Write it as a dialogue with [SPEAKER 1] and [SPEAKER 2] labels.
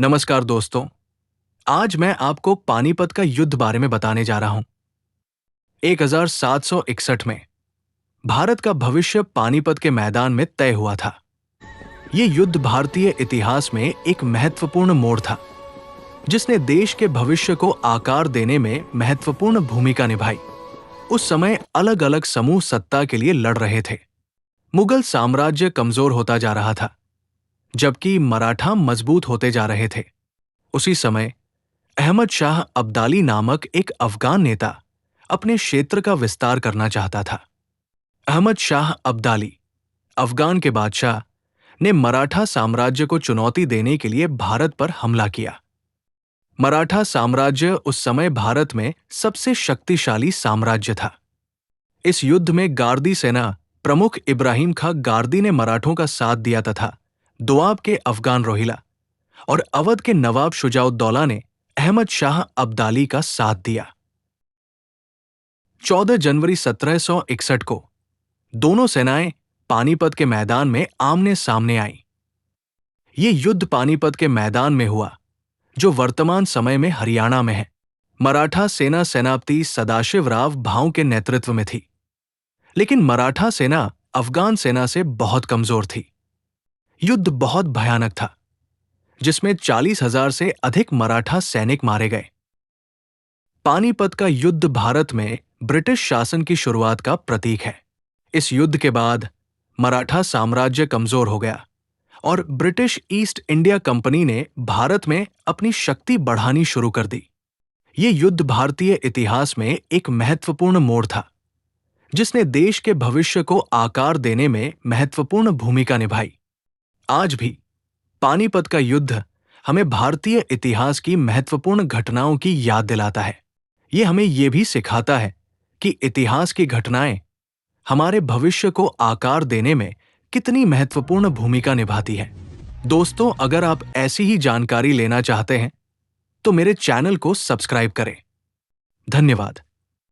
[SPEAKER 1] नमस्कार दोस्तों। आज मैं आपको पानीपत का युद्ध बारे में बताने जा रहा हूं। 1761 में भारत का भविष्य पानीपत के मैदान में तय हुआ था। यह युद्ध भारतीय इतिहास में एक महत्वपूर्ण मोड़ था, जिसने देश के भविष्य को आकार देने में महत्वपूर्ण भूमिका निभाई। उस समय अलग अलग समूह सत्ता के लिए लड़ रहे थे। मुगल साम्राज्य कमजोर होता जा रहा था, जबकि मराठा मजबूत होते जा रहे थे। उसी समय अहमद शाह अब्दाली नामक एक अफगान नेता अपने क्षेत्र का विस्तार करना चाहता था। अहमद शाह अब्दाली, अफगान के बादशाह, ने मराठा साम्राज्य को चुनौती देने के लिए भारत पर हमला किया। मराठा साम्राज्य उस समय भारत में सबसे शक्तिशाली साम्राज्य था। इस युद्ध में गार्दी सेना प्रमुख इब्राहिम खां गार्दी ने मराठों का साथ दिया तथा दोआब के अफगान रोहिला और अवध के नवाब शुजाउद्दौला ने अहमद शाह अब्दाली का साथ दिया। 14 जनवरी 1761 को दोनों सेनाएं पानीपत के मैदान में आमने सामने आईं। ये युद्ध पानीपत के मैदान में हुआ, जो वर्तमान समय में हरियाणा में है। मराठा सेना सेनापति सदाशिवराव भाऊ के नेतृत्व में थी, लेकिन मराठा सेना अफगान सेना से बहुत कमजोर थी। युद्ध बहुत भयानक था, जिसमें 40,000 से अधिक मराठा सैनिक मारे गए। पानीपत का युद्ध भारत में ब्रिटिश शासन की शुरुआत का प्रतीक है। इस युद्ध के बाद मराठा साम्राज्य कमजोर हो गया और ब्रिटिश ईस्ट इंडिया कंपनी ने भारत में अपनी शक्ति बढ़ानी शुरू कर दी। ये युद्ध भारतीय इतिहास में एक महत्वपूर्ण मोड़ था, जिसने देश के भविष्य को आकार देने में महत्वपूर्ण भूमिका निभाई। आज भी पानीपत का युद्ध हमें भारतीय इतिहास की महत्वपूर्ण घटनाओं की याद दिलाता है। ये हमें ये भी सिखाता है कि इतिहास की घटनाएं हमारे भविष्य को आकार देने में कितनी महत्वपूर्ण भूमिका निभाती है। दोस्तों, अगर आप ऐसी ही जानकारी लेना चाहते हैं, तो मेरे चैनल को सब्सक्राइब करें। धन्यवाद।